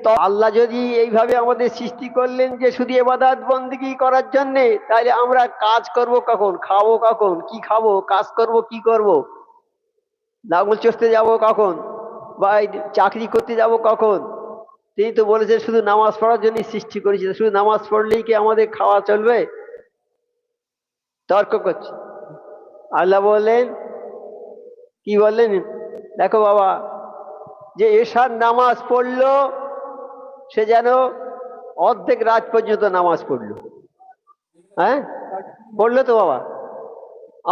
তো আল্লাহ যদি এইভাবে আমাদের সৃষ্টি করলেন যে শুধু ইবাদত বন্দেগী করার জন্য, তাহলে আমরা কাজ করব কখন, খাবো কখন, কি খাবো, কাজ করব কি করব, লাঙল চষতে যাব কখন, বা এই চাকরি করতে যাব কখন? তিনি তো বলেছেন শুধু নামাজ পড়ার জন্য সৃষ্টি করেছেন, শুধু নামাজ পড়লেই কি আমাদের খাওয়া চলবে? তর্ক করছে। আল্লাহ বললেন, কি বললেন? দেখো বাবা, যে এশার নামাজ পড়লো সে যেন অর্ধেক রাত পর্যন্ত নামাজ পড়লো। হ্যাঁ, পড়লো তো বাবা।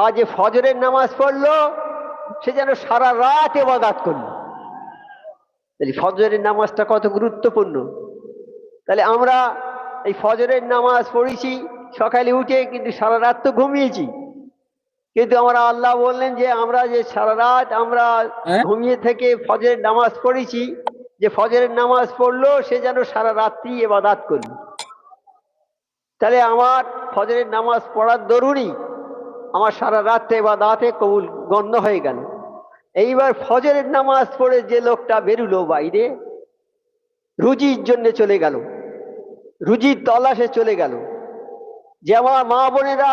আর যে ফজরের নামাজ পড়লো সে যেন সারা রাত ইবাদত করলো। তাহলে ফজরের নামাজটা কত গুরুত্বপূর্ণ। তাহলে আমরা এই ফজরের নামাজ পড়েছি সকালে উঠে, কিন্তু সারা রাত তো ঘুমিয়েছি। কিন্তু আমরা আল্লাহ বললেন যে আমরা যে সারা রাত আমরা ঘুমিয়ে থেকে ফজরের নামাজ পড়েছি, যে ফজরের নামাজ পড়লো সে যেন সারা রাত্রি ইবাদত করলো। তাহলে আমার ফজরের নামাজ পড়ার দরুনই আমার সারা রাত্রে ইবাদতে কবুল গণ্য হয়ে গেল। এইবার ফজরের নামাজ পড়ে যে লোকটা বেরুলো বাইরে, রুজির জন্য চলে গেল, রুজির তলাশে চলে গেল। যে আমার মা বোনেরা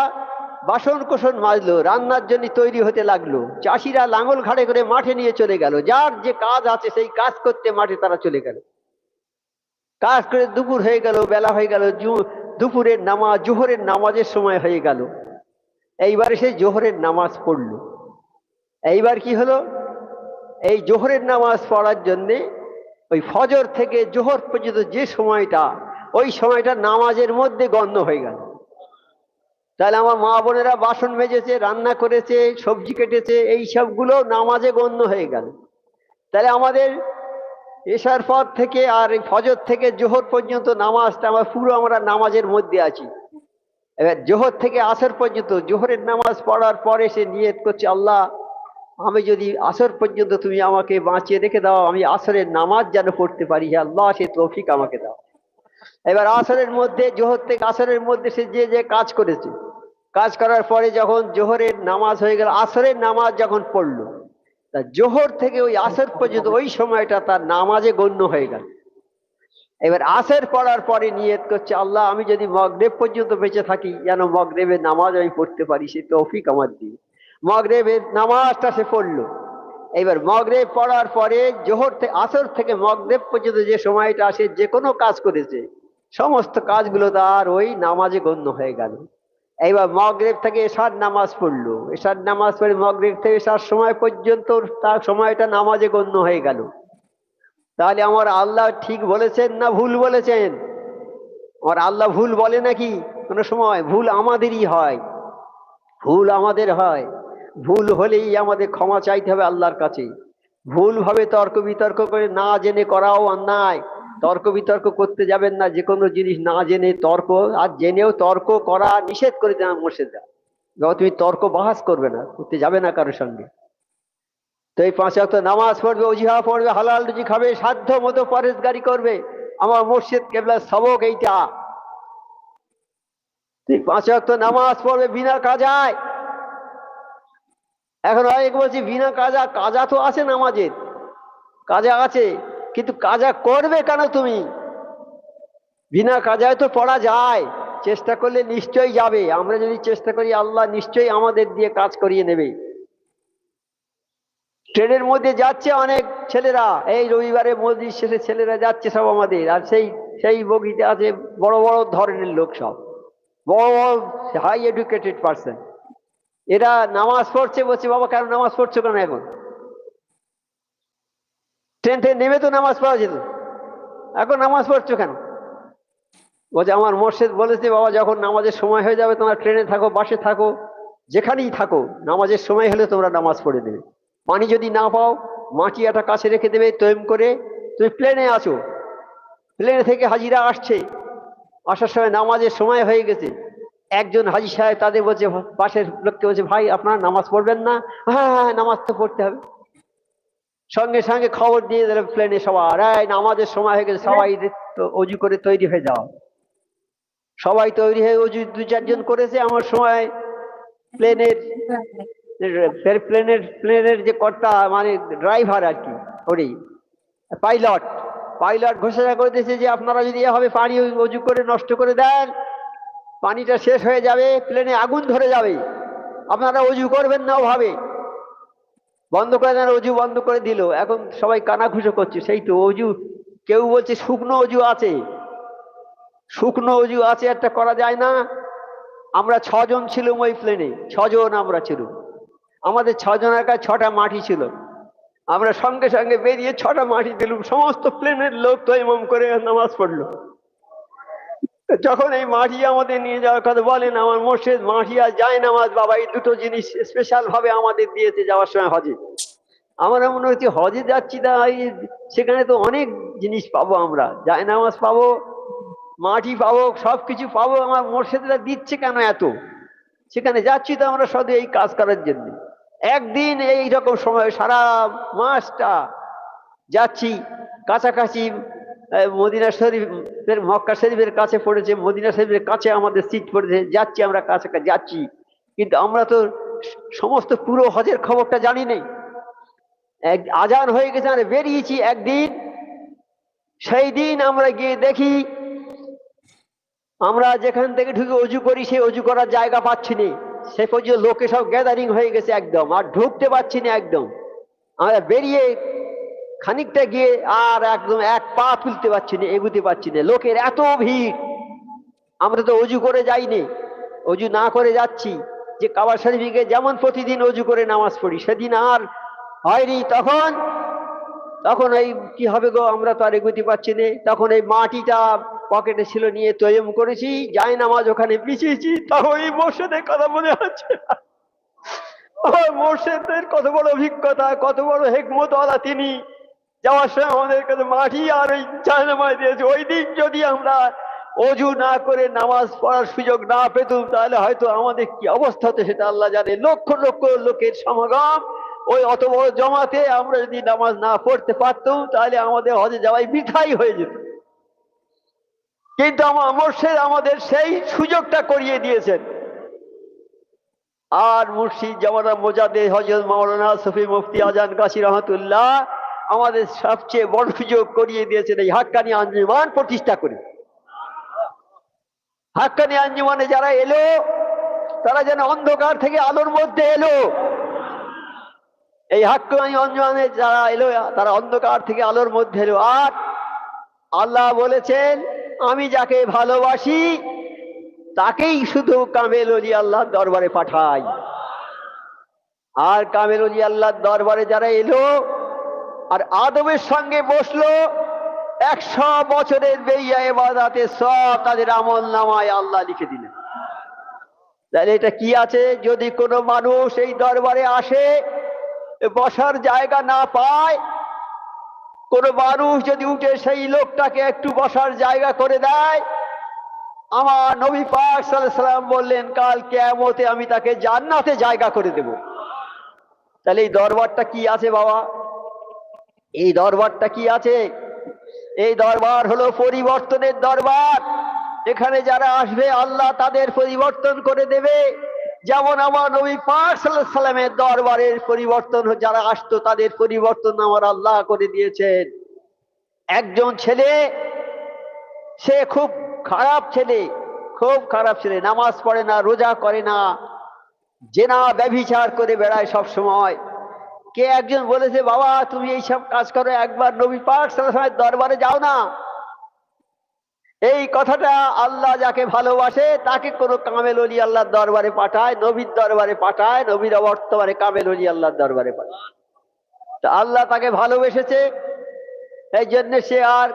বাসন কোসন মাজলো, রান্নার জন্য তৈরি হতে লাগলো, চাষিরা লাঙল ঘাড়ে করে মাঠে নিয়ে চলে গেল, যার যে কাজ আছে সেই কাজ করতে মাঠে তারা চলে গেল। কাজ করে দুপুর হয়ে গেল, বেলা হয়ে গেল, দুপুরের নামাজ জোহরের নামাজের সময় হয়ে গেল। এইবারে সে জোহরের নামাজ পড়লো। এইবার কি হলো, এই জোহরের নামাজ পড়ার জন্যে ওই ফজর থেকে জোহর পর্যন্ত যে সময়টা, ওই সময়টা নামাজের মধ্যে গণ্য হয়ে গেল। তাহলে আমার মা বোনেরা বাসন মেজেছে, রান্না করেছে, সবজি কেটেছে, এই সবগুলো নামাজে গণ্য হয়ে গেল। তাহলে আমাদের এশার পর থেকে আর এই ফজর থেকে জোহর পর্যন্ত নামাজটা আমরা নামাজের মধ্যে আছি। এবার জোহর থেকে আসর পর্যন্ত, জোহরের নামাজ পড়ার পরে সে নিয়ত করছে, আল্লাহ আমি যদি আসর পর্যন্ত তুমি আমাকে বাঁচিয়ে রেখে দাও, আমি আসরের নামাজ যেন পড়তে পারি, হে আল্লাহ সে তৌফিক আমাকে দাও। এবার আসরের মধ্যে, জোহর থেকে আসরের মধ্যে সে যে যে কাজ করেছে, কাজ করার পরে যখন জোহরের নামাজ হয়ে গেল, আসরের নামাজ যখন পড়লো, তা জোহর থেকে ওই আসর পর্যন্ত ওই সময়টা তার নামাজে গণ্য হয়ে গেল। এবার আসর পড়ার পরে নিয়ত করছে, আল্লাহ আমি যদি মগরিব পর্যন্ত বেঁচে থাকি, যেন মগরিবের নামাজ আমি পড়তে পারি, সে তৌফিক আমার দিয়ে। মগরিবের নামাজটা সে পড়লো। এবার মগরিব পড়ার পরে জোহর থেকে আসর থেকে মগরিব পর্যন্ত যে সময়টা আসে, যে কোনো কাজ করেছে সমস্ত কাজগুলো তার ওই নামাজে গণ্য হয়ে গেল। এইবার মগরিব থেকে এশার নামাজ পড়লো, এশার নামাজ পড়ে মগরিব থেকে এশার সময় পর্যন্ত তার সময়টা নামাজে গণ্য হয়ে গেল। তাহলে আমার আল্লাহ ঠিক বলেছেন না ভুল বলেছেন? আমার আল্লাহ ভুল বলে নাকি কোনো সময়? ভুল আমাদেরই হয়, ভুল আমাদের হয়। ভুল হলেই আমাদের ক্ষমা চাইতে হবে আল্লাহর কাছে। ভুল ভাবে তর্ক বিতর্ক করে না জেনে করাও অন্যায়। তর্ক বিতর্ক করতে যাবেন না, যে কোনো জিনিস না জেনে তর্ক, আর জেনেও তর্ক করা নিষেধ করে দেন মোর্শেদরা। যখন তুমি তর্ক বাহাস করবে না, করতে যাবে না কারোর সঙ্গে। তো এই 5 ওয়াক্ত নামাজ পড়বে, ওজিহা পড়বে, হালাল রুজি খাবে, সাধ্য মতো পরেশগারি করবে। আমার মুর্শিদ কেবলার সবক এইটা। তুই 5 ওয়াক্ত নামাজ পড়বে বিনা কাজায়। এখন অনেক বলছি বিনা কাজা, কাজা তো আছে নামাজের, কাজা আছে, কিন্তু কাজা করবে কেন তুমি? বিনা কাজায় তো পড়া যায়, চেষ্টা করলে নিশ্চয়ই যাবে। আমরা যদি চেষ্টা করি, আল্লাহ নিশ্চয়ই আমাদের দিয়ে কাজ করিয়ে নেবে। ট্রেনের মধ্যে যাচ্ছে অনেক ছেলেরা, এই রবিবারে মসজিদ শেষে ছেলেরা যাচ্ছে সব আমাদের, আর সেই সেই বগিতে আছে বড় বড় ধরনের লোক, সব বড় বড় হাই এডুকেটেড পার্সন। এরা নামাজ পড়ছে, বলছে বাবা কেন নামাজ পড়ছো কেন? এখন ট্রেন থেকে নেমে তো নামাজ পড়া যেত, এখন নামাজ পড়ছো কেন? বলছে আমার মোর্শেদ বলেছে বাবা, যখন নামাজের সময় হয়ে যাবে তোমরা ট্রেনে থাকো, বাসে থাকো, যেখানেই থাকো, নামাজের সময় হলে তোমরা নামাজ পড়ে দেবে। পানি যদি না পাও, মাটি একটা কাছে রেখে দেবে তৈম করে। তুমি প্লেনে আছো, প্লেনে থেকে হাজিরা আসছে, আসার সময় নামাজের সময় হয়ে গেছে, একজন হাজি সাহেব তাদের বলছে, পাশের লোককে বলছে, ভাই আপনারা নামাজ পড়বেন না? হ্যাঁ হ্যাঁ, নামাজ তো পড়তে হবে। সঙ্গে সঙ্গে খবর দিয়ে দিল প্লেনে সবার, নামাজের সময় হয়ে গেছে, সবাই অজু করে তৈরি হয়ে যাও। সবাই তৈরি হয়ে অজু 2-4 জন করেছে। আমার সময় প্লেনের প্লেনের যে কর্তা, মানে ড্রাইভার আর কি, ওরই পাইলট, পাইলট ঘোষণা করে দিয়েছে যে আপনারা যদি এভাবে পানি অজু করে নষ্ট করে দেন, পানিটা শেষ হয়ে যাবে, প্লেনে আগুন ধরে যাবে, আপনারা অজু করবেন না ওভাবে, বন্ধ করে দেন। অজু বন্ধ করে দিল। এখন সবাই কানাঘুষো করছে, সেই তো অজু, কেউ বলছে শুকনো অজু আছে, শুকনো অজু আছে, একটা করা যায় না? আমরা 6 জন ছিলাম ওই প্লেনে, 6 জন আমরা ছিলাম, আমাদের 6 জনের কাছে 6টা মাটি ছিল, আমরা সঙ্গে সঙ্গে বেরিয়ে 6টা মাটি দিলুম, সমস্ত প্লেনের লোক তৈমম করে নামাজ পড়লো। যখন এই মাটি আমাদের নিয়ে যাওয়ার কথা বলেন, আমার মোর্শেদ মাটি আর যায় নামাজ, বাবা এই দুটো জিনিস স্পেশাল ভাবে আমাদের দিয়েছে যাওয়ার সময় হজে। আমরা মনে হচ্ছে হজে যাচ্ছি না, সেখানে তো অনেক জিনিস পাবো, আমরা যায় নামাজ পাবো, মাটি পাবো, সবকিছু পাবো, আমার মোর্শেদরা দিচ্ছে কেন এত? সেখানে যাচ্ছি তো আমরা শুধু এই কাজ করার জন্য। একদিন এইরকম সময় সারা মাসটা যাচ্ছি, কাছাকাছি মদিনা শরীফের, মক্কা শরীফের কাছে পড়েছে, মদিনা শরীফের কাছে আমাদের সিট পড়েছে, যাচ্ছি আমরা কাছাকাছি যাচ্ছি, কিন্তু আমরা তো সমস্ত পুরো হজের খবরটা জানি নেই। আজান হয়ে গেছে, আমরা বেরিয়েছি একদিন, সেই দিন আমরা গিয়ে দেখি আমরা যেখান থেকে ঢুকে অজু করি সেই অজু করার জায়গা পাচ্ছি না, সে পর্যন্ত লোকে সব গ্যাদারিং হয়ে গেছে একদম, আর ঢুকতে পারছি না একদম। আমরা বেরিয়ে খানিকটা গিয়ে আর একদম এক পা তুলতে পারছি না, এগুতে পারছি না, লোকের এত ভিড়। আমরা তো অজু করে যাইনি, অজু না করে যাচ্ছি, যে কাবা শরীফে যেমন প্রতিদিন অজু করে নামাজ পড়ি, সেদিন আর হয়নি। তখন এই কি হবে গো, আমরা তো আর এগুতে পারছি না। তখন এই মাটিটা পকেটে ছিল, নিয়ে তৈয়ম করেছি, যাই নামাজ ওখানে বিছিয়েছি, তখন এই মোর্শেদের কথা মনে হচ্ছে। মোর্শেদের কত বড় অভিজ্ঞতা, কত বড় হেকমত ওয়ালা তিনি, যাওয়ার সময় আমাদের কাছে মাটি আর ওই জায়নামাজ দিয়েছে। ওই দিন যদি আমরা অজু না করে নামাজ পড়ার সুযোগ না পেতুম, তাহলে হয়তো আমাদের কি অবস্থা হতো সেটা আল্লাহ জানে। লক্ষ লক্ষ লোকের সমাগম, ওই অত বড় জমাতে আমরা যদি নামাজ না পড়তে পারতাম, তাহলে আমাদের হজে যাওয়াই বৃথাই হয়ে যেত। কিন্তু আমার মুর্শিদ আমাদের সেই সুযোগটা করিয়ে দিয়েছেন। আর মুর্শিদ জামানা মোজাদে হযরত মাওলানা শফি মুফতি আজান কাশী রহমাতুল্লাহ আমাদের সবচেয়ে বড় সুযোগ করিয়ে দিয়েছেন এই হাক্কানি আঞ্জুমান প্রতিষ্ঠা করে। হাক্কানি আঞ্জুমানে যারা এলো, তারা যেন অন্ধকার থেকে আলোর মধ্যে এলো। এই হাক্কানি আঞ্জুমানে যারা এলো, তারা অন্ধকার থেকে আলোর মধ্যে এলো। আর আল্লাহ বলেছেন, আমি যাকে ভালোবাসি তাকেই শুধু কামেল ওলি আল্লাহর দরবারে পাঠাই। আর কামেল ওলি আল্লাহর দরবারে যারা এলো আর আদবের সঙ্গে বসলো, 100 বছরের বেইয়া ইবাদতে সব তাদের আমল নামায় আল্লাহ লিখে দিলেন। তাহলে এটা কি আছে? যদি কোনো মানুষ এই দরবারে আসে, বসার জায়গা না পায়, কোনো মানুষ যদি উঠে সেই লোকটাকে একটু বসার জায়গা করে দেয়, আমার নবী পাক সাল্লাল্লাহু আলাইহি ওয়াসাল্লাম বললেন, কাল কিয়ামতে আমি তাকে জান্নাতে জায়গা করে দেব। তাহলে এই দরবারটা কি আছে বাবা? এই দরবারটা কি আছে? এই দরবার হলো পরিবর্তনের দরবার। এখানে যারা আসবে আল্লাহ তাদের পরিবর্তন করে দেবে। যেমন আমার নবী পাক সাল্লাল্লাহু আলাইহি ওয়াসাল্লামের দরবারের পরিবর্তন, যারা আসতো তাদের পরিবর্তন আমার আল্লাহ করে দিয়েছেন। একজন ছেলে, সে খুব খারাপ ছেলে, খুব খারাপ ছেলে, নামাজ পড়ে না, রোজা করে না, জেনা ব্যভিচার করে বেড়ায় সব সময়। কে একজন বলেছে, বাবা তুমি এইসব কাজ করো, একবার নবী পাক সাল্লাল্লাহু আলাইহি ওয়াসাল্লামের দরবারে যাও না। এই কথাটা আল্লাহ যাকে ভালোবাসে তাকে কোনো কামেল ওলি আল্লাহর দরবারে পাঠায়, নবীর দরবারে পাঠায়, নবীরা বর্তমানে কামেল ওলি আল্লাহর দরবারে পাঠায়। তা আল্লাহ তাকে ভালোবেসেছে, এই জন্য সে আর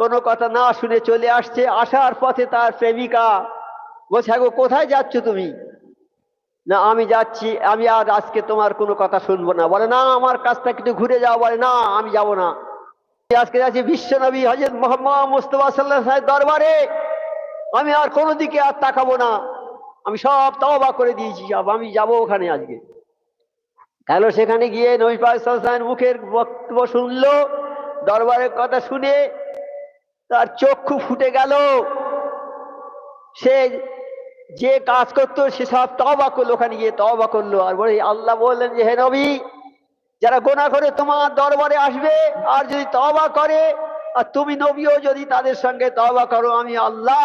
কোনো কথা না শুনে চলে আসছে। আসার পথে তার প্রেমিকা বলছে, গো কোথায় যাচ্ছ তুমি? না আমি যাচ্ছি, আমি আর আজকে তোমার কোনো কথা শুনবো না। বলে, না আমার কাছটা একটু ঘুরে যাও। বলে, না আমি যাব না, আজকে যাচ্ছি বিশ্ব নবী হযরত মুহাম্মদ মুস্তাফা সাল্লাল্লাহু আলাইহি ওয়াসাল্লামের দরবারে, আমি আর কোনো দিকে আর তাকাবো না, আমি সব তওবা করে দিয়েছি, সব আমি যাবো ওখানে আজকে। গেল, সেখানে গিয়ে নবী পাক সাল্লাল্লাহু আলাইহি ওয়াসাল্লামের মুখের বক্তব্য শুনলো, দরবারের কথা শুনে তার চক্ষু ফুটে গেল। সে যে কাজ করতো সে সব তওবা করলো, ওখানে গিয়ে তওবা করলো। আর বলে, আল্লাহ বললেন যে, হে নবী, যারা গোনাহ করে তোমার দরবারে আসবে আর যদি তওবা করে, আর তুমি নবীও যদি তাদের সঙ্গে তওবা করো, আমি আল্লাহ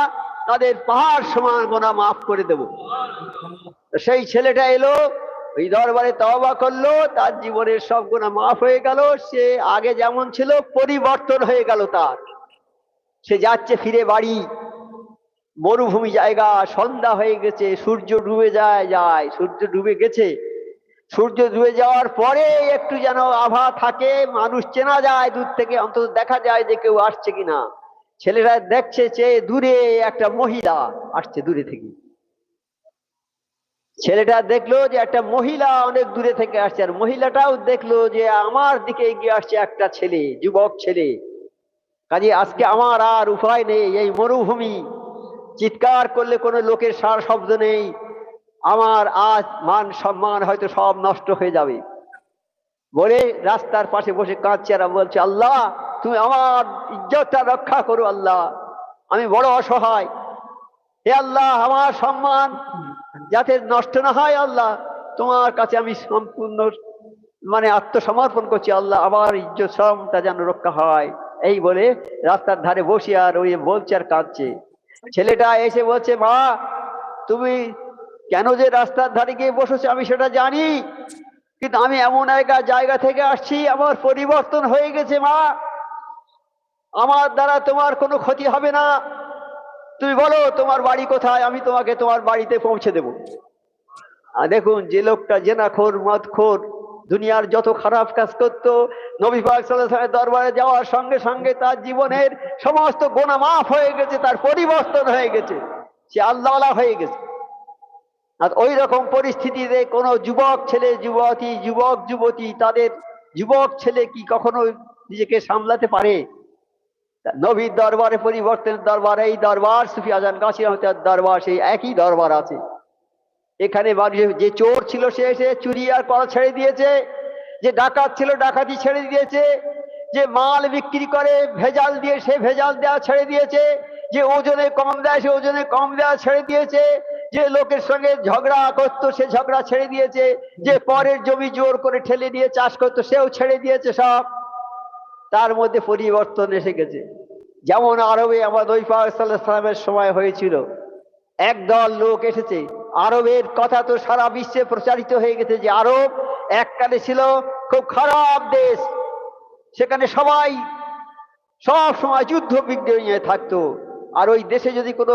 তাদের পাহাড় সমান গুনাহ মাফ করে দেব। সেই ছেলেটা এলো, ওই দরবারে তওবা করলো, তার জীবনের সব গুনাহ মাফ হয়ে গেল। সে আগে যেমন ছিল পরিবর্তন হয়ে গেল তার। সে যাচ্ছে ফিরে বাড়ি, মরুভূমি জায়গা, সন্ধ্যা হয়ে গেছে, সূর্য ডুবে যায়, সূর্য ডুবে গেছে। সূর্য ডুবে যাওয়ার পরে একটু যেন আভা থাকে, মানুষ চেনা যায় দূর থেকে, অন্তত দেখা যায় যে কেউ আসছে কিনা। ছেলেরা দেখছে চেয়ে দূরে একটা মহিলা আসছে দূরে থেকে। ছেলেটা দেখলো যে একটা মহিলা অনেক দূরে থেকে আসছে, আর মহিলাটাও দেখলো যে আমার দিকে এগিয়ে আসছে একটা ছেলে, যুবক ছেলে। কাজে আজকে আমার আর উপায় নেই, এই মরুভূমি, চিৎকার করলে কোনো লোকের সার শব্দ নেই, আমার আজ মান সম্মান হয়তো সব নষ্ট হয়ে যাবে বলে রাস্তার পাশে বসে কাঁদছে আর বলছে, আল্লাহ তুমি আমার ইজ্জতটা রক্ষা করো, আল্লাহ আমি বড় অসহায়, হে আল্লাহ আমার সম্মান যাতে নষ্ট না হয়, আল্লাহ তোমার কাছে আমি সম্পূর্ণ আত্মসমর্পণ করছি, আল্লাহ আমার ইজ্জত সবটা যেন রক্ষা হয়। এই বলে রাস্তার ধারে বসে আর ওই বলছে আর কাঁদছে। ছেলেটা এসে বলছে, মা তুমি কেন যে রাস্তার ধারে গিয়ে বসেছো আমি সেটা জানি, কিন্তু আমি এমন একটা জায়গা থেকে আসছি, আমার পরিবর্তন হয়ে গেছে মা, আমার দ্বারা তোমার কোনো ক্ষতি হবে না, তুমি বলো তোমার বাড়ি কোথায়, আমি তোমাকে তোমার বাড়িতে পৌঁছে দেব। আর দেখুন, যে লোকটা জেনাখোর, মদখোর, দুনিয়ার যত খারাপ কাজ করতো, নবী পাক সাল্লাল্লাহু আলাইহি ওয়াসাল্লামের দরবারে যাওয়ার সঙ্গে সঙ্গে তার জীবনের সমস্ত গুনাহ মাফ হয়ে গেছে, তার পরিবর্তন হয়ে গেছে, সে আল্লাহওয়ালা হয়ে গেছে। আর ওই রকম পরিস্থিতিতে কোনো যুবক ছেলে, যুবতী, যুবক যুবতী, তাদের যুবক ছেলে কি কখনো নিজেকে সামলাতে পারে? নবীর দরবারে পরিবর্তনের দরবার, এই দরবার সুফি আজান গাছী রহমতুল্লাহর দরবার, সেই একই দরবার আছে। এখানে যে চোর ছিল সে এসে চুরি আর করা ছেড়ে দিয়েছে, যে ডাকাত ছিল ডাকাতি ছেড়ে দিয়েছে, যে মাল বিক্রি করে ভেজাল দিয়ে সে ভেজাল দেওয়া ছেড়ে দিয়েছে, যে ওজনে কম দেয় সে ওজনে কম দেওয়া ছেড়ে দিয়েছে, যে লোকের সঙ্গে ঝগড়া করতো সে ঝগড়া ছেড়ে দিয়েছে, যে পরের জমি জোর করে ঠেলে দিয়ে চাষ করতো সেও ছেড়ে দিয়েছে সব। তার মধ্যে পরিবর্তন এসে গেছে। যেমন আরবে আমার নবী পাক সাল্লাল্লাহু আলাইহি ওয়াসাল্লামের সময় হয়েছিল, একদল লোক এসেছে, আরবের কথা তো সারা বিশ্বে প্রচারিত হয়ে গেছে যে আরব এককালে ছিল খুব খারাপ দেশ, সেখানে সবাই সব সময় যুদ্ধ বিগ্রহ নিয়ে থাকতো, আর ওই দেশে যদি কোনো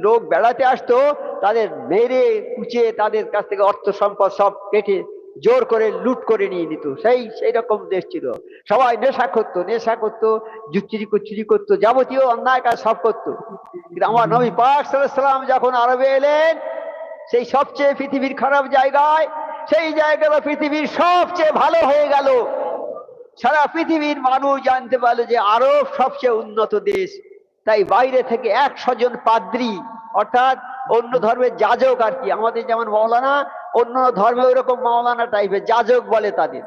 লোক বেড়াতে আসতো তাদের মেরে কুচিয়ে তাদের কাছ থেকে অর্থ সম্পদ সব কেটে জোর করে লুট করে নিয়ে নিত। সেই রকম দেশ ছিল। সবাই নেশা করতো, চুরি করতো, যাবতীয় অন্যায় কাজ সব করতো। কিন্তু আমার নবী পাক সাল্লাল্লাহু আলাইহি ওয়াসাল্লাম যখন আরবে এলেন, সেই সবচেয়ে পৃথিবীর খারাপ জায়গায়, সেই জায়গাটা পৃথিবীর সবচেয়ে ভালো হয়ে গেল। সারা পৃথিবীর মানুষ জানতে পারলো যে আরব সবচেয়ে উন্নত দেশ। তাই বাইরে থেকে 100 জন পাদ্রী, অর্থাৎ অন্য ধর্মের যাজক আর কি, আমাদের যেমন মাওলানা, অন্য ধর্মে ওইরকম মাওলানা টাইপের যাজক বলে তাদের,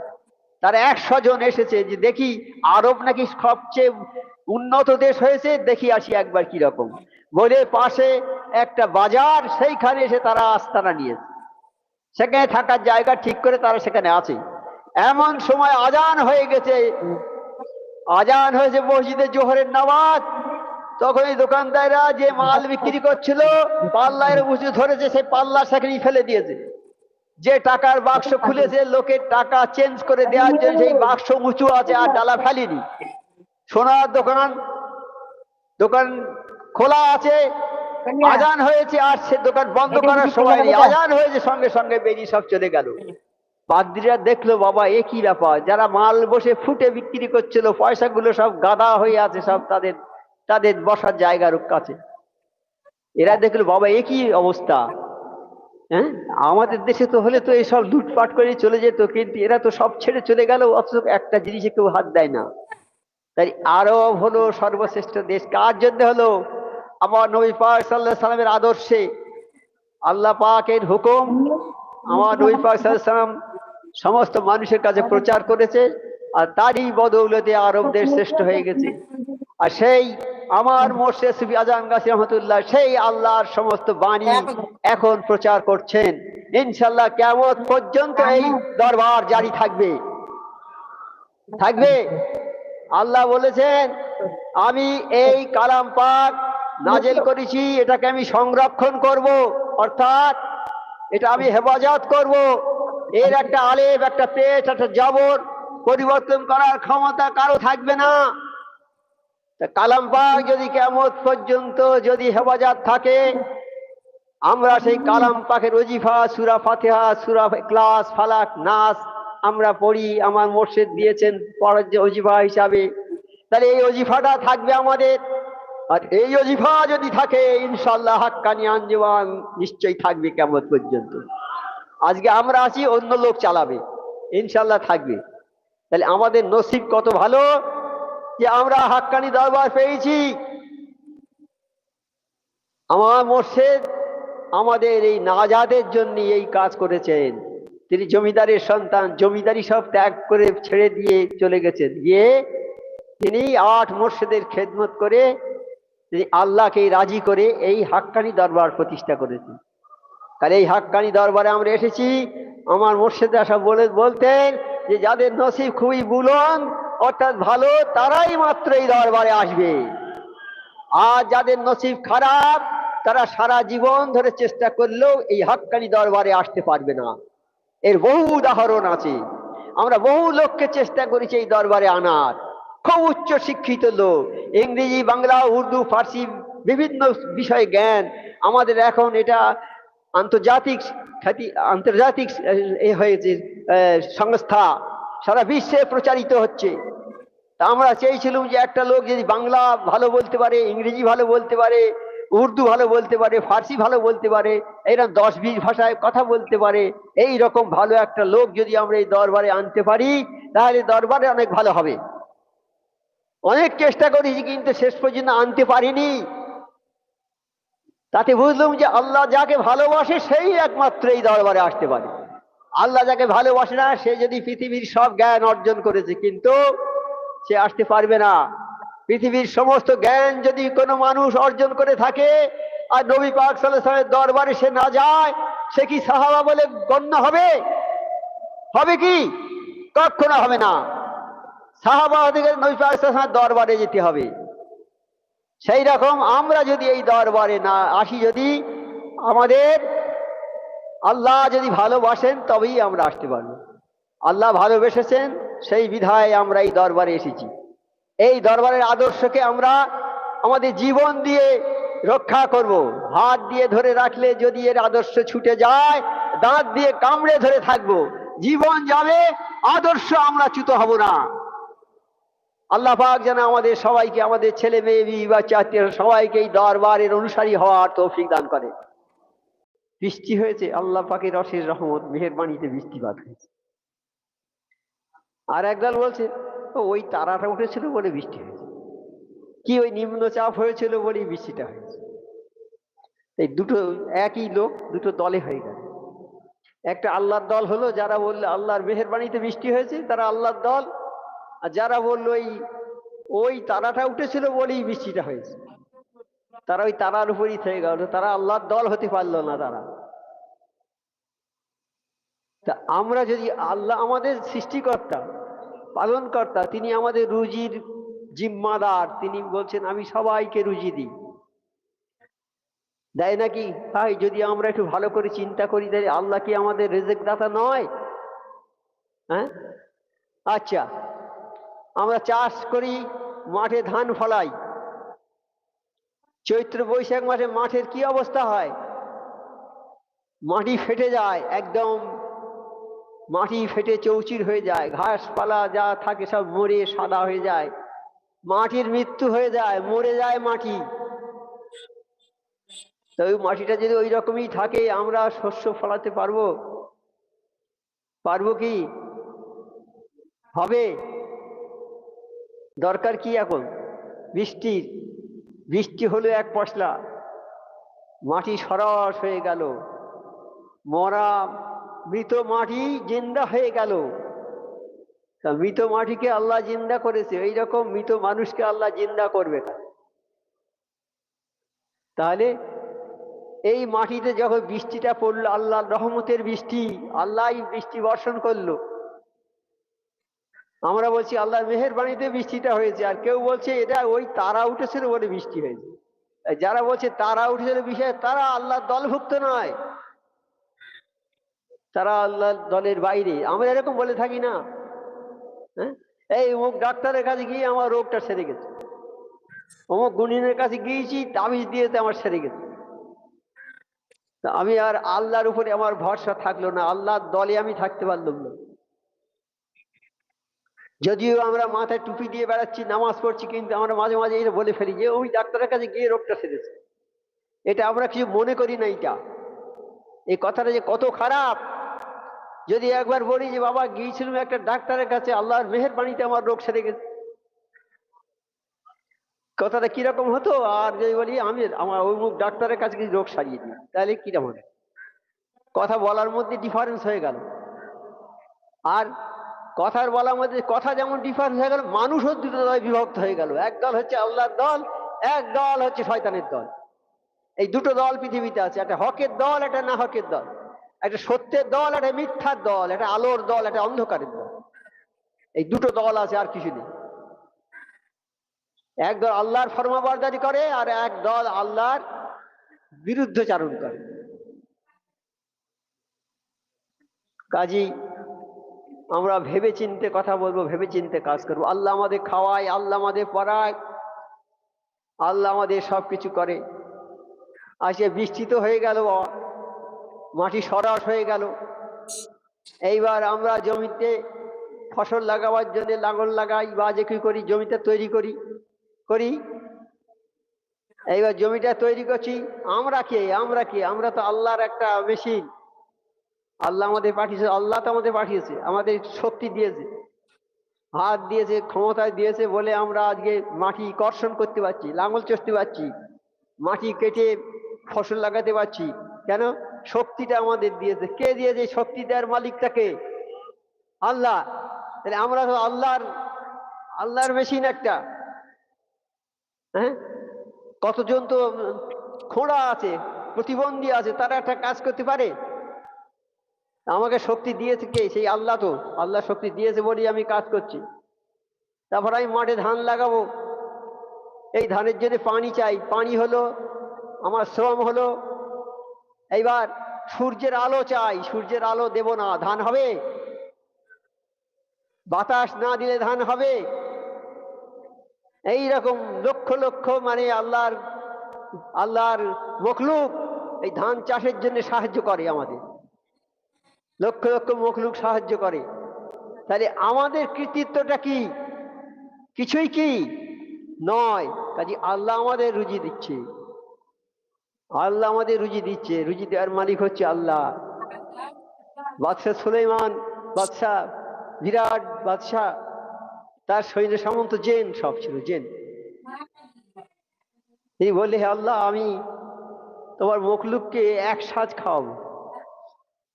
তারা 100 জন এসেছে যে দেখি আরব নাকি সবচেয়ে উন্নত দেশ হয়েছে, দেখি আসি একবার কিরকম বলে পাশে একটা বাজার, সেইখানে এসে তারা আস্তানা নিয়েছে, সেখানে থাকার জায়গা ঠিক করে তারা সেখানে আছে। এমন সময় আজান হয়ে গেছে, আজান হয়েছে মসজিদে জোহরের নামাজ। তখন এই দোকানদাররা যে মাল বিক্রি করছিল পাল্লায় উঁচু ধরেছে, সেই পাল্লা সেখানে ফেলে দিয়েছে। যে টাকার বাক্স খুলেছে লোকের টাকা চেঞ্জ করে দেওয়ার জন্য, সেই বাক্স উঁচু আছে আর ডালা ফেলেনি। সোনার দোকান খোলা আছে, আজান হয়েছে আর সে দোকান বন্ধ করার সময় নেই, আজান হয়েছে সঙ্গে সঙ্গে বেরিয়ে সব চলে গেল। পাদ্রীরা দেখলো, বাবা এ কি ব্যাপার, যারা মাল বসে ফুটে বিক্রি করছিল পয়সাগুলো সব গাদা হয়ে আছে সব তাদের বসার জায়গার কাছে। এরা দেখলো, বাবা এ কি অবস্থা, হ্যাঁ আমাদের দেশে তো হলে তো এইসব লুটপাট করে চলে যেত, কিন্তু এরা তো সব ছেড়ে চলে গেল, অথচ একটা জিনিসে কেউ হাত দেয় না। তাই আরব হলো সর্বশ্রেষ্ঠ দেশ। কার জন্য হলো? আমার নবী পাক সাল্লাল্লাহু আলাইহি ওয়াসাল্লামের আদর্শে, আল্লাহ পাকের হুকুম, আমার নবী পাক সাল্লাল্লাহু আলাইহি ওয়াসাল্লাম সমস্ত মানুষের কাছে প্রচার করেছে, আর তারই বদৌলতে আরব দেশ শ্রেষ্ঠ হয়ে গেছে। আর সেই আমার মুর্শিদ সুফি আজান গাছী রহমতুল্লাহ সেই আল্লাহর সমস্ত বাণী এখন প্রচার করছেন। ইনশাআল্লাহ কিয়ামত পর্যন্ত এই দরবার জারি থাকবে। আল্লাহ বলেছেন আমি এই কালাম পাক নাজেল করেছি, এটাকে আমি সংরক্ষণ করব, অর্থাৎ এটা আমি হেফাজত করব। এর একটা আলেফ, একটা পেশ, একটা জবর পরিবর্তন করার ক্ষমতা কারো থাকবে না। কালাম পাক যদি কিয়ামত পর্যন্ত যদি হেফাজত থাকে, আমরা সেই কালাম পাকের ওজিফা, সূরা ফাতিহা, সূরা ইখলাস, ফালাক, নাস আমরা পড়ি, আমার মুর্শিদ দিয়েছেন পড়ার যে ওজিফা হিসাবে। তাহলে এই ওজিফাটা থাকবে আমাদের। আর এই ওজিফা যদি থাকে, ইনশাআল্লাহ হাক্কানি আঞ্জুমান নিশ্চয়ই থাকবে কিয়ামত পর্যন্ত। আজকে আমরা আছি, অন্য লোক চালাবে, ইনশাআল্লাহ থাকবে। তাহলে আমাদের নসিব কত ভালো যে আমরা হাক্কানি দরবার পেয়েছি। আমার মুর্শিদ আমাদের এই নাজাতের জন্য এই কাজ করেছেন। তিনি জমিদারের সন্তান, জমিদারি সব ত্যাগ করে ছেড়ে দিয়ে চলে গেছেন, গিয়ে তিনি 8 মুর্শিদের খেদমত করে তিনি আল্লাহকে রাজি করে এই হাক্কানি দরবার প্রতিষ্ঠা করেছেন। তাহলে এই হাক্কানি দরবারে আমরা এসেছি। আমার মুর্শিদরা সব বলতেন যে যাদের নসিব খুবই বুলন্দ, অর্থাৎ ভালো, তারাই মাত্র এই দরবারে আসবে। আর যাদের নসিব খারাপ, তারা সারা জীবন ধরে চেষ্টা করলেও এই হাক্কানি দরবারে আসতে পারবে না। এর বহু উদাহরণ আছে। আমরা বহু লোককে চেষ্টা করেছি এই দরবারে আনার, খুব উচ্চ শিক্ষিত লোক, ইংরেজি, বাংলা, উর্দু, ফার্সি বিভিন্ন বিষয়ে জ্ঞান। আমাদের এখন এটা আন্তর্জাতিক খ্যাতি, আন্তর্জাতিক এ হয়েছে সংস্থা, সারা বিশ্বে প্রচারিত হচ্ছে। তা আমরা চেয়েছিলাম যে একটা লোক যদি বাংলা ভালো বলতে পারে, ইংরেজি ভালো বলতে পারে, উর্দু ভালো বলতে পারে, ফার্সি ভালো বলতে পারে, এরকম 10-20 ভাষায় কথা বলতে পারে, এই রকম ভালো একটা লোক যদি আমরা এই দরবারে আনতে পারি, তাহলে দরবারে অনেক ভালো হবে। অনেক চেষ্টা করেছি, কিন্তু শেষ পর্যন্ত আনতে পারিনি। তাতে বুঝলাম যে আল্লাহ যাকে ভালোবাসে সেই একমাত্র এই দরবারে আসতে পারে। আল্লাহ যাকে ভালোবাসে না, সে যদি পৃথিবীর সব জ্ঞান অর্জন করেছে, কিন্তু সে আসতে পারবে না। পৃথিবীর সমস্ত জ্ঞান যদি কোনো মানুষ অর্জন করে থাকে আর নবী পাক সাল্লাল্লাহু আলাইহি ওয়াসাল্লামের দরবারে সে না যায়, সে কি সাহাবা বলে গণ্য হবে? হবে কি? কখনো হবে না। সাহাবাদের নবী পাক সাল্লাল্লাহু আলাইহি ওয়াসাল্লামের দরবারে যেতে হবে। সেই রকম আমরা যদি এই দরবারে না আসি, যদি আমাদের আল্লাহ যদি ভালোবাসেন, তবেই আমরা আসতে পারবো। আল্লাহ ভালোবেসেছেন, সেই বিধায় আমরা এই দরবারে এসেছি। এই দরবারের আদর্শকে আমরা আমাদের জীবন দিয়ে রক্ষা করব। হাত দিয়ে ধরে রাখলে যদি এর আদর্শ ছুটে যায়, দাঁত দিয়ে কামড়ে ধরে থাকবো, জীবন যাবে, আদর্শ আমরা চ্যুত হব না। আল্লাহ পাক যেন আমাদের সবাইকে, আমাদের ছেলে মেয়ে, বিবি বাচ্চা, আত্মীয় সবাইকে এই দরবারের অনুসারী হওয়ার তৌফিক দান করে। বৃষ্টি হয়েছে, আল্লাহ পাকের অশেষ রহমত, মেহেরবানিতে বৃষ্টিপাত হয়েছে। আর একদল বলছে ওই তারাটা উঠেছিল বলে বৃষ্টি হয়েছে, কি ওই নিম্নচাপ হয়েছিল বলেই বৃষ্টিটা হয়েছে। এই দুটো একই লোক দুটো দলে হয়ে গেল। একটা আল্লাহর দল হলো, যারা বললো আল্লাহর মেহেরবানিতে বৃষ্টি হয়েছে, তারা আল্লাহর দল। আর যারা বললো ওই তারাটা উঠেছিল বলেই বৃষ্টিটা হয়েছে, তারা ওই তারার উপরই থেকে গেল, তারা আল্লাহর দল হতে পারলো না তারা। তা আমরা যদি, আল্লাহ আমাদের সৃষ্টিকর্তা, পালনকর্তা, তিনি আমাদের রুজির জিম্মাদার, তিনি বলছেন আমি সবাইকে রুজি দিই, দেয় নাকি? ভাই যদি আমরা একটু ভালো করে চিন্তা করি, তাহলে আল্লাহ কি আমাদের রিজিক দাতা নয়? হ্যাঁ, আচ্ছা, আমরা চাষ করি, মাঠে ধান ফলাই, চৈত্র বৈশাখ মাসে মাঠের কি অবস্থা হয়? মাটি ফেটে যায়, একদম মাটি ফেটে চৌচির হয়ে যায়, ঘাসপালা যা থাকে সব মরে সাদা হয়ে যায়, মাটির মৃত্যু হয়ে যায়, মরে যায় মাটি। তো ওই মাটিটা যদি ওই রকমই থাকে, আমরা শস্য ফলাতে পারবো? পারবো কি? হবে? দরকার কি এখন? বৃষ্টির। বৃষ্টি হলো এক পশলা, মাটি সরস হয়ে গেল, মরা মৃত মাটি জিন্দা হয়ে গেল। তা মৃত মাটিকে আল্লাহ জিন্দা করেছে, এই রকম মৃত মানুষকে আল্লাহ জিন্দা করবে না। তাহলে এই মাটিতে যখন বৃষ্টিটা পড়লো, আল্লাহর রহমতের বৃষ্টি, আল্লাহই বৃষ্টি বর্ষণ করলো, আমরা বলছি আল্লাহর মেহেরবানিতে বৃষ্টিটা হয়েছে, আর কেউ বলছে এটা ওই তারা উঠেছিল বলে বৃষ্টি হয়েছে। যারা বলছে তারা উঠেছিল বিষয়ে, তারা আল্লাহর দলভুক্ত নয়, তারা আল্লাহর দলের বাইরে। আমরা এরকম বলে থাকি না, হ্যাঁ, এই অমুক ডাক্তারের কাছে গিয়ে আমার রোগটা সেরে গেছে, অমুক গুণিনের কাছে গিয়েছি তাবিজ দিয়েতে আমার সেরে গেছে। তা আমি আর আল্লাহর উপরে আমার ভরসা থাকলো না, আল্লাহর দলে আমি থাকতে পারলাম না। যদিও আমরা মাথায় টুপি দিয়ে বেড়াচ্ছি, নামাজ পড়ছি, কিন্তু আমরা মাঝে মাঝে এটা বলে ফেলি যে ওই ডাক্তারের কাছে গিয়ে রোগটা সেরেছে। এটা আমরা কিছু মনে করি না। এটা, এই কথাটা যে কত খারাপ। যদি একবার বলি যে বাবা গিয়েছিলাম একটা ডাক্তারের কাছে, আল্লাহর মেহেরবানিতে আমার রোগ সেরে গেছে, কথাটা কিরকম হতো? আর যদি বলি আমি আমার অমুক ডাক্তারের কাছে গিয়ে রোগ সারিয়ে দিই, তাহলে কিরকম হবে? কথা বলার মধ্যে ডিফারেন্স হয়ে গেল। আর কথার বলার মধ্যে কথা যেমন ডিফারেন্স হয়ে গেল, মানুষও দুটো দলে বিভক্ত হয়ে গেল। এক দল হচ্ছে আল্লাহর দল, এক দল হচ্ছে শয়তানের দল। এই দুটো দল পৃথিবীতে আছে, একটা হকের দল, একটা না হকের দল, একটা সত্যের দল, একটা মিথ্যার দল, একটা আলোর দল, একটা অন্ধকারের দল। এই দুটো দল আছে, আর কিছু নেই। এক দল আল্লাহর ফরমাবরদারি করে, আর এক দল আল্লাহর বিরুদ্ধচারণ করে। কাজী আমরা ভেবে চিনতে কথা বলবো, ভেবে চিনতে কাজ করবো। আল্লাহ আমাদের খাওয়ায়, আল্লাহ আমাদের পড়ায়, আল্লাহ আমাদের সবকিছু করে। আজকে বৃষ্টি তো হয়ে গেল, মাটি সরাস হয়ে গেল। এইবার আমরা জমিতে ফসল লাগাবার জন্য লাঙল লাগাই, বা যে কি করি, জমিটা তৈরি করি করি এইবার জমিটা তৈরি করছি। আমরা তো আল্লাহর একটা মেশিন। আল্লাহ আমাদের পাঠিয়েছে, আল্লাহ তো আমাদের পাঠিয়েছে, আমাদের শক্তি দিয়েছে, হাত দিয়েছে, ক্ষমতা দিয়েছে বলে আমরা আজকে মাটি কর্ষণ করতে পারছি, লাঙল চষতে পারছি, মাটি কেটে ফসল লাগাতে পারছি। কেন? শক্তিটা আমাদের দিয়েছে। কে দিয়েছে? শক্তি দেওয়ার মালিকটাকে আল্লাহ। তাহলে আমরা তো আল্লাহর মেশিন একটা। হ্যাঁ, কতজন তো খোঁড়া আছে, প্রতিবন্ধী আছে, তারা একটা কাজ করতে পারে? আমাকে শক্তি দিয়েছে কে? সেই আল্লাহ। তো আল্লাহ শক্তি দিয়েছে বলেই আমি কাজ করছি। তারপর আমি মাঠে ধান লাগাবো, এই ধানের জন্য পানি চাই, পানি হলো, আমার শ্রম হলো। এইবার সূর্যের আলো চাই, সূর্যের আলো দেব না, ধান হবে? বাতাস না দিলে ধান হবে? এই রকম লক্ষ লক্ষ মানে আল্লাহর মখলুক এই ধান চাষের জন্য সাহায্য করে আমাদের, লক্ষ লক্ষ মখলুক সাহায্য করে। তাহলে আমাদের কৃতিত্বটা কি? কিছুই কি নয়। কাজে আল্লাহ আমাদের রুজি দিচ্ছে, আল্লাহ আমাদের রুজি দিচ্ছে। রুজি দেওয়ার মালিক হচ্ছে আল্লাহ। বাদশাহ সুলাইমান, বাদশাহ, বিরাট বাদশাহ, তার সৈন্য সামন্ত জেন, সব ছিল জেন। তিনি বললে, হে আল্লাহ, আমি তোমার মখলুককে এক সাজ খাওয়াবো।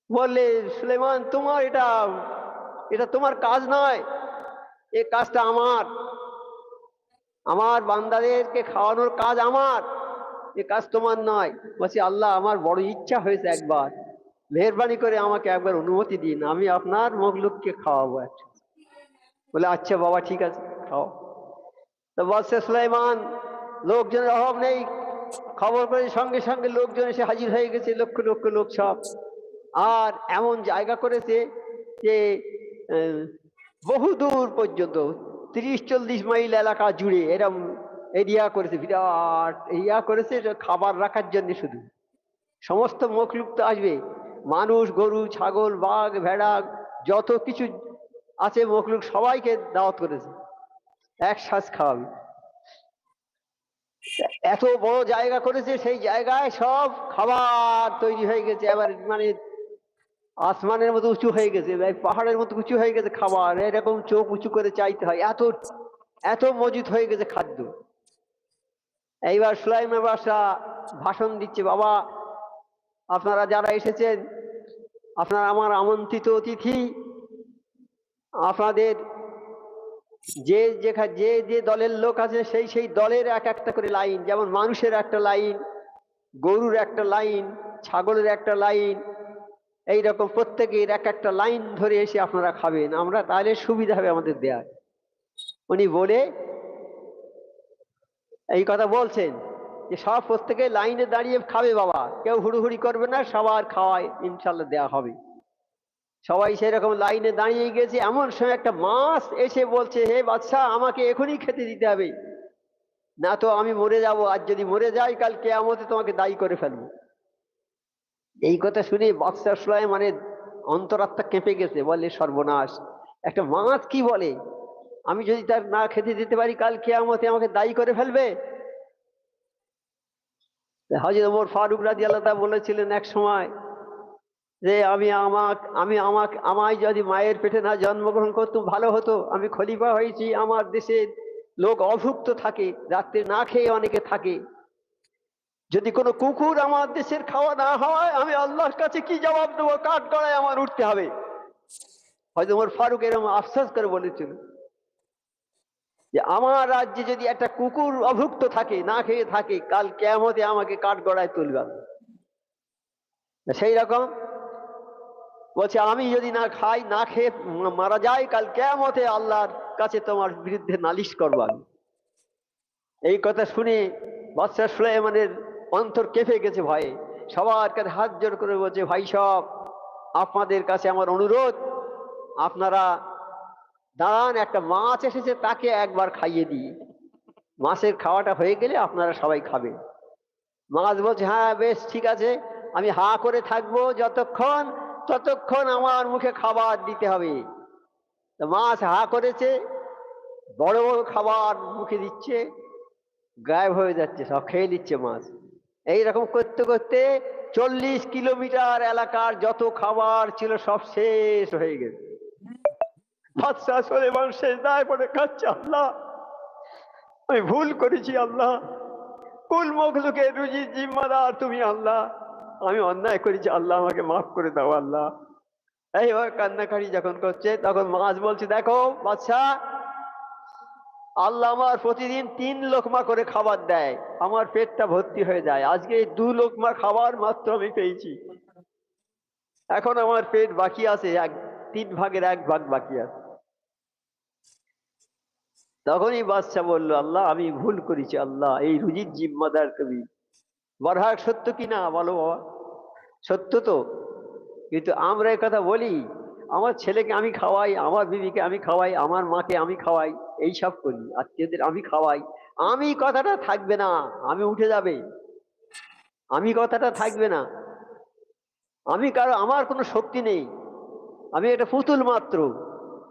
বললে, সুলাইমান, তোমার এটা এটা তোমার কাজ নয়, এই কাজটা আমার, আমার বান্দাদেরকে খাওয়ানোর কাজ আমার, এ কাজ তোমার নয়। বলছি, আল্লাহ, আমার বড় ইচ্ছা হয়েছে, একবার মেহরবানি করে আমাকে একবার অনুমতি দিন, আমি আপনার মখলুককে খাওয়াবো একটা। বলে, আচ্ছা বাবা, ঠিক আছে, খাও। তো বলছে সুলাইমান, লোকজনের অভাব নেই, খবর করে সঙ্গে সঙ্গে লোকজন এসে হাজির হয়ে গেছে, লক্ষ লক্ষ লোক সব। আর এমন জায়গা করেছে যে বহু দূর পর্যন্ত, 30-40 মাইল এলাকা জুড়ে এরম এরিয়া করেছে, বিরাট এরিয়া করেছে খাবার রাখার জন্য। শুধু সমস্ত মখলুক তো আসবে, মানুষ, গরু, ছাগল, বাঘ, ভেড়া, যত কিছু আছে মখলুক, সবাইকে দাওয়াত করেছে, এক সাজ খাওয়াবে। এত বড় জায়গা করেছে, সেই জায়গায় সব খাবার তৈরি হয়ে গেছে, এবার মানে আসমানের মতো উঁচু হয়ে গেছে, পাহাড়ের মতো উঁচু হয়ে গেছে খাবার। এরকম চোখ উঁচু করে চাইতে হয়, এত এত মজুদ হয়ে গেছে খাদ্য। এইবার সুলাইমান বাদশাহ ভাষণ দিচ্ছে, বাবা, আপনারা যারা এসেছেন, আপনারা আমার আমন্ত্রিত অতিথি। আপনাদের যে যে যে দলের লোক আছে, সেই সেই দলের এক একটা করে লাইন, যেমন মানুষের একটা লাইন, গরুর একটা লাইন, ছাগলের একটা লাইন, এইরকম প্রত্যেকের এক একটা লাইন ধরে এসে আপনারা খাবেন, আমরা তাহলে সুবিধা হবে আমাদের দেয়ার। উনি বলে এই কথা বলছেন যে সব প্রত্যেকে লাইনে দাঁড়িয়ে খাবে বাবা, কেউ হুড়ুহুড়ি করবে না, সবার খাওয়ায় ইনশাল্লাহ দেওয়া হবে। সবাই সেরকম লাইনে দাঁড়িয়ে গেছে। এমন সময় একটা মাছ এসে বলছে, হে বাদশা, আমাকে এখনই খেতে দিতে হবে, না তো আমি মরে যাব, আর যদি মরে যাই কাল কিয়ামতে তোমাকে দায়ী করে ফেলবো। এই কথা শুনে বাদশা সুলাইমানের অন্তরাত্মা কেঁপে গেছে, বলে সর্বনাশ, একটা মাছ কি বলে, আমি যদি তার না খেতে দিতে পারি কাল কিয়ামতে আমাকে দায়ী করে ফেলবে। হযরত ওমর ফারুক রাদিয়াল্লাহু তাআলা বলেছিলেন এক সময় যে আমায় যদি মায়ের পেটে না জন্মগ্রহণ করতুম ভালো হতো, আমি খলিফা হয়েছি, আমার দেশে লোক অভুক্ত থাকে, রাত্রে না খেয়ে অনেকে থাকে, যদি কোনো কুকুর আমার দেশের খাওয়া না হয় আমি আল্লাহর কাছে কি জবাব দেবো, কাঠ গড়ায় আমার উঠতে হবে। হয়তো ওমর ফারুক এরকম আফসোস করে বলেছিল যে আমার রাজ্যে যদি একটা কুকুর অভুক্ত থাকে, না খেয়ে থাকে, কাল কিয়ামতে আমাকে কাঠ গড়ায় তুলবে। সেই রকম বলছে, আমি যদি না খাই, না খেয়ে মারা যাই, কাল কিয়ামতে আল্লাহর কাছে তোমার বিরুদ্ধে নালিশ করবো আমি। এই কথা শুনে বাদশা সুলাইমানের অন্তর কেঁপে গেছে ভয়ে। সবার কাছে হাত জোড় করে বলছে, ভাই সব, আপনাদের কাছে আমার অনুরোধ, আপনারা দাঁড়ান, একটা মাছ এসেছে, তাকে একবার খাইয়ে দিই, মাছের খাওয়াটা হয়ে গেলে আপনারা সবাই খাবেন। মাছ বলছে, হ্যাঁ বেশ ঠিক আছে, আমি হা করে থাকবো ততক্ষণ আমার মুখে খাবার দিতে হবে। মাছ হা করেছে, বড় বড় খাবার মুখে দিচ্ছে, গায়েব হয়ে যাচ্ছে, সব খেয়ে নিচ্ছে মাছ। এইরকম করতে করতে 40 কিলোমিটার এলাকার যত খাবার ছিল সব শেষ হয়ে গেছে। বাদশা সুলাইমান সেজদায় পড়ে কাঁদছে, আল্লাহ আমি ভুল করেছি, আল্লাহ কুল মখলুকের রুজির জিম্মাদার তুমি, আল্লাহ আমি অন্যায় করেছি, আল্লাহ আমাকে মাফ করে দাও আল্লাহ। এইভাবে কান্নাকাটি যখন করছে তখন মাছ বলছে, দেখো বাদশা, আল্লাহ আমার প্রতিদিন 3 লোকমা করে খাবার দেয়, আমার পেটটা ভর্তি হয়ে যায়, আজকে 2 লোকমা খাবার মাত্র আমি পেয়েছি, এখন আমার পেট বাকি আছে, 3 ভাগের 1 ভাগ বাকি আছে। তখনই বাদশা বলল, আল্লাহ আমি ভুল করেছি, আল্লাহ এই রুজির জিম্মাদার তুমি। বরহাক সত্য কি না বলো বাবা? সত্য তো। কিন্তু আমরা এই কথা বলি, আমার ছেলেকে আমি খাওয়াই, আমার বিবিকে আমি খাওয়াই, আমার মাকে আমি খাওয়াই, এইসব করি, আত্মীয়দের আমি খাওয়াই, আমি কথাটা থাকবে না, আমি উঠে যাবে, আমি কথাটা থাকবে না। আমার কোনো শক্তি নেই, আমি একটা পুতুল মাত্র,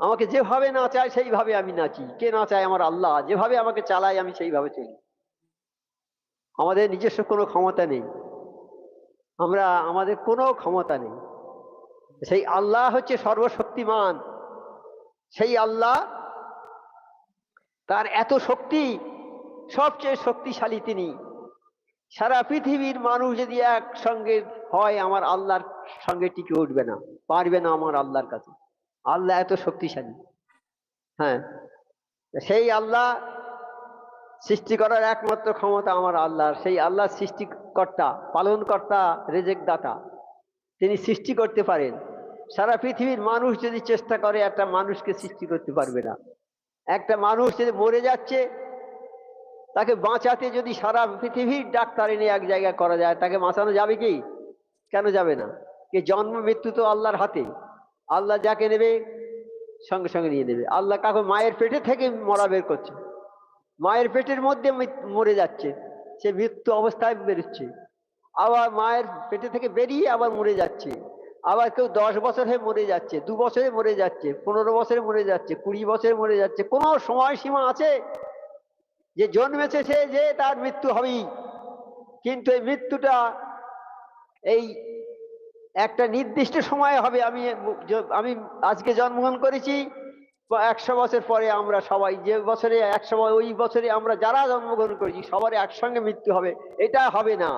আমাকে যেভাবে না চায় সেইভাবে আমি নাচি, কে না চায়? আমার আল্লাহ যেভাবে আমাকে চালায় আমি সেইভাবে চলি। আমাদের নিজস্ব কোনো ক্ষমতা নেই, আমাদের কোনো ক্ষমতা নেই। সেই আল্লাহ হচ্ছে সর্বশক্তিমান, সেই আল্লাহ, তার এত শক্তি, সবচেয়ে শক্তিশালী তিনি। সারা পৃথিবীর মানুষ যদি একসঙ্গে হয়, আমার আল্লাহর সঙ্গে টিকে উঠবে না, পারবে না আমার আল্লাহর কাছে। আল্লাহ এত শক্তিশালী। হ্যাঁ, সেই আল্লাহ সৃষ্টি করার একমাত্র ক্ষমতা আমার আল্লাহর। সেই আল্লাহ সৃষ্টিকর্তা, পালনকর্তা, রেজেক দাতা, তিনি সৃষ্টি করতে পারেন। সারা পৃথিবীর মানুষ যদি চেষ্টা করে একটা মানুষকে সৃষ্টি করতে পারবে না। একটা মানুষ যদি মরে যাচ্ছে, তাকে বাঁচাতে যদি সারা পৃথিবীর ডাক্তার এনে এক জায়গায় করা যায়, তাকে বাঁচানো যাবে কি? কেন যাবে না? কি জন্ম মৃত্যু তো আল্লাহর হাতে, আল্লাহ যাকে নেবে সঙ্গে সঙ্গে নিয়ে নেবে। আল্লাহ কাকে মায়ের পেটে থেকে মরা বের করছে, মায়ের পেটের মধ্যে মরে যাচ্ছে, সে মৃত্যু অবস্থায় বেরোচ্ছে, আবার মায়ের পেটে থেকে বেরিয়ে আবার মরে যাচ্ছে, আবার কেউ 10 বছর হয়ে মরে যাচ্ছে, 2 বছরে মরে যাচ্ছে, 15 বছরে মরে যাচ্ছে, 20 বছরে মরে যাচ্ছে। কোনো সময়সীমা আছে যে জন্মেছে সে যে তার মৃত্যু হবেই? কিন্তু এই মৃত্যুটা এই একটা নির্দিষ্ট সময় হবে। আমি আজকে জন্মগ্রহণ করেছি, 100 বছর পরে আমরা সবাই, যে বছরে 100, ওই বছরে আমরা যারা জন্মগ্রহণ করেছি সবার একসঙ্গে মৃত্যু হবে, এটা হবে না।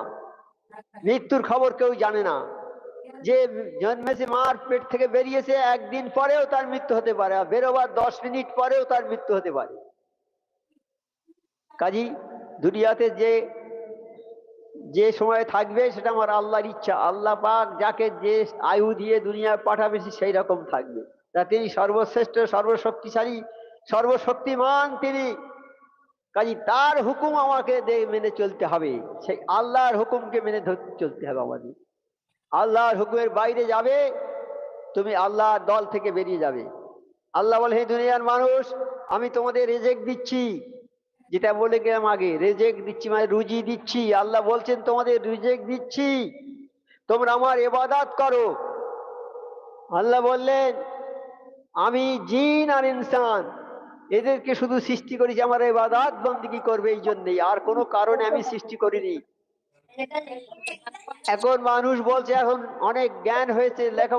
মৃত্যুর খবর কেউ জানে না। যে জন্মেছে, মার পেট থেকে বেরিয়েছে, একদিন পরেও তার মৃত্যু হতে পারে, আর বেরোবার 10 মিনিট পরেও তার মৃত্যু হতে পারে। কাজী দুনিয়াতে যে যে সময় থাকবে সেটা আমার আল্লাহর ইচ্ছা। আল্লাহ পাক যাকে যে আয়ু দিয়ে দুনিয়ায় পাঠাবে সে সেই রকম থাকবে। তা তিনি সর্বশ্রেষ্ঠ, সর্বশক্তিশালী, সর্বশক্তিমান তিনি। কাজে তার হুকুম আমাকে মেনে চলতে হবে। সেই আল্লাহর হুকুমকে মেনে চলতে হবে আমাদের। আল্লাহর হুকুমের বাইরে যাবে, তুমি আল্লাহর দল থেকে বেরিয়ে যাবে। আল্লাহ বলে, হে দুনিয়ার মানুষ, আমি তোমাদের রেজেক দিচ্ছি। যেটা বলে গেলাম আগে, রেজেক দিচ্ছি মানে রুজি দিচ্ছি। আল্লাহ বলছেন তোমাদের রিজেক দিচ্ছি, তোমরা আমার ইবাদত করো। আল্লাহ বললেন, আমি জিন আর ইনসান এদেরকে শুধু সৃষ্টি করেছি আমার ইবাদত বন্দেগী করবে, এই জন্যই, আর কোনো কারণে আমি সৃষ্টি করিনি। এখন মানুষ বলছে এখন অনেক জ্ঞান হয়েছে, লেখাপড়া